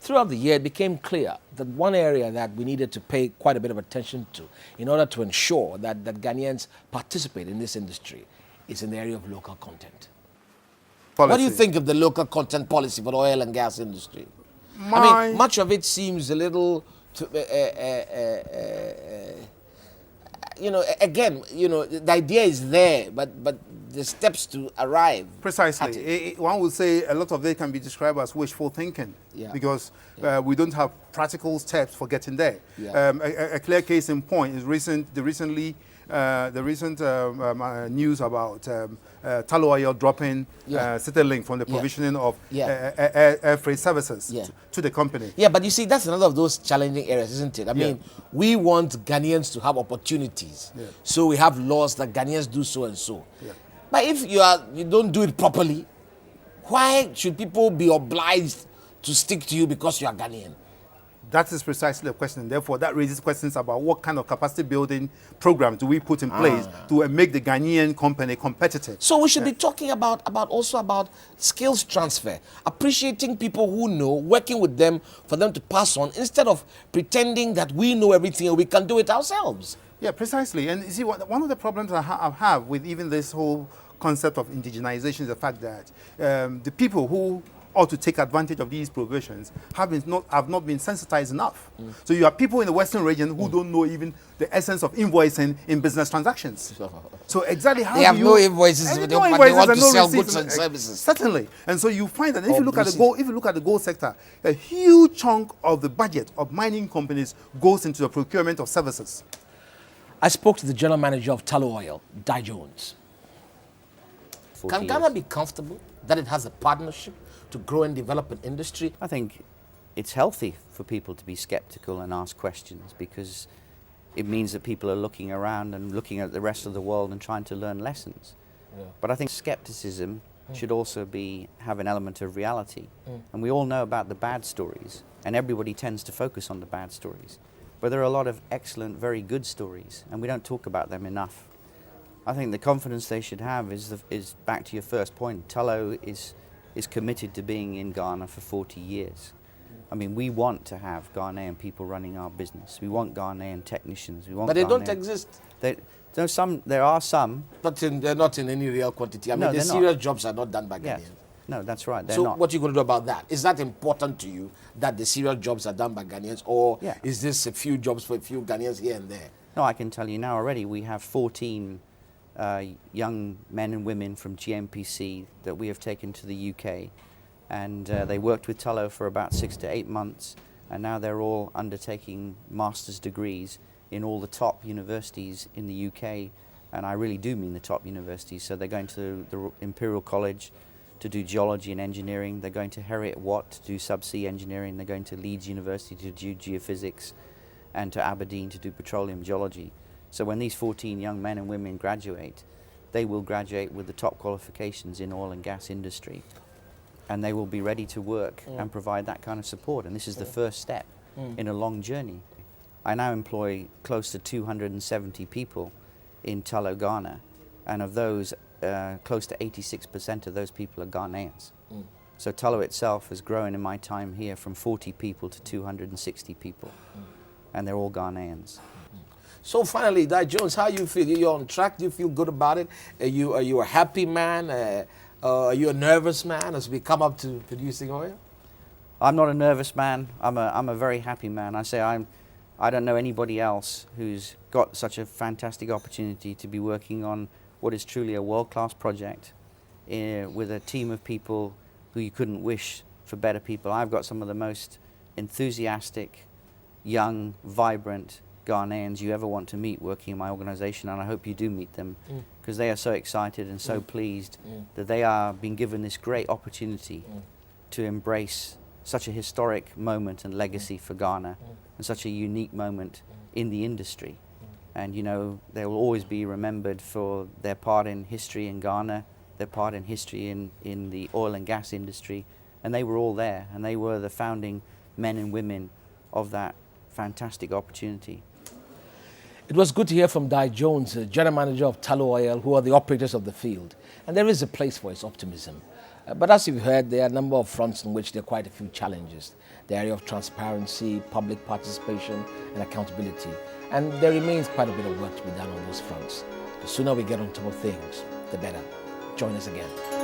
throughout the year, it became clear that one area that we needed to pay quite a bit of attention to in order to ensure that Ghanaians participate in this industry is in the area of local content. Policy. What do you think of the local content policy for the oil and gas industry? I mean, much of it seems a little, the idea is there, but the steps to arrive. Precisely. One would say a lot of it can be described as wishful thinking, because we don't have practical steps for getting there. A clear case in point is the recent news about Tullow Oil dropping CityLink from the provisioning of air freight services to the company. Yeah, but you see, that's another of those challenging areas, isn't it? I mean, we want Ghanaians to have opportunities, so we have laws that Ghanaians do so and so. But if you don't do it properly, why should people be obliged to stick to you because you are Ghanaian? That is precisely the question. Therefore, that raises questions about what kind of capacity building program do we put in place to make the Ghanaian company competitive. So we should be talking also about skills transfer, appreciating people who know, working with them for them to pass on, instead of pretending that we know everything and we can do it ourselves. Yeah, precisely. And you see, one of the problems I have with even this whole concept of indigenization is the fact that the people who ought to take advantage of these provisions have not been sensitized enough. So you have people in the Western region who don't know even the essence of invoicing in business transactions. So exactly how they have no invoices, but they want to sell goods and services. Certainly. And so you find that if you look at the gold sector, a huge chunk of the budget of mining companies goes into the procurement of services. I spoke to the general manager of Tullow Oil, Dai Jones. Can Ghana be comfortable that it has a partnership to grow and develop an industry? I think it's healthy for people to be skeptical and ask questions, because it means that people are looking around and looking at the rest of the world and trying to learn lessons. But I think skepticism should also have an element of reality. And we all know about the bad stories, and everybody tends to focus on the bad stories. But there are a lot of excellent, very good stories, and we don't talk about them enough. I think the confidence they should have is back to your first point. Tullow is committed to being in Ghana for 40 years. I mean, we want to have Ghanaian people running our business. We want Ghanaian technicians. But they don't exist. There are some. But they're not in any real quantity. I mean, the serious jobs are not done by Ghanaians. No, that's right. They're so not. What are you going to do about that? Is that important to you, that the serious jobs are done by Ghanaians, or is this a few jobs for a few Ghanaians here and there? No, I can tell you now already, we have 14 young men and women from GMPC that we have taken to the UK, and they worked with Tullow for about 6 to 8 months, and now they're all undertaking master's degrees in all the top universities in the UK, and I really do mean the top universities. So they're going to the Imperial College to do geology and engineering, they're going to Heriot-Watt to do subsea engineering, they're going to Leeds University to do geophysics, and to Aberdeen to do petroleum geology. So when these 14 young men and women graduate, they will graduate with the top qualifications in oil and gas industry, and they will be ready to work and provide that kind of support. And this is the first step in a long journey. I now employ close to 270 people in Tullow, Ghana, and of those, close to 86% of those people are Ghanaians. So Tullow itself has grown in my time here from 40 people to 260 people, and they're all Ghanaians. So finally, Dai Jones, how you feel? You're on track? Do you feel good about it? Are you a happy man? Are you a nervous man as we come up to producing oil? I'm not a nervous man. I'm a very happy man. I don't know anybody else who's got such a fantastic opportunity to be working on what is truly a world-class project with a team of people who you couldn't wish for better people. I've got some of the most enthusiastic, young, vibrant Ghanaians you ever want to meet working in my organization, and I hope you do meet them, because they are so excited and so pleased that they are being given this great opportunity to embrace such a historic moment and legacy for Ghana, and such a unique moment in the industry. And you know, they will always be remembered for their part in history in Ghana, their part in history in the oil and gas industry, and they were all there, and they were the founding men and women of that fantastic opportunity. It was good to hear from Dai Jones, General Manager of Tullow Oil, who are the operators of the field. And there is a place for his optimism. But as you've heard, there are a number of fronts in which there are quite a few challenges. The area of transparency, public participation, and accountability. And there remains quite a bit of work to be done on those fronts. The sooner we get on top of things, the better. Join us again.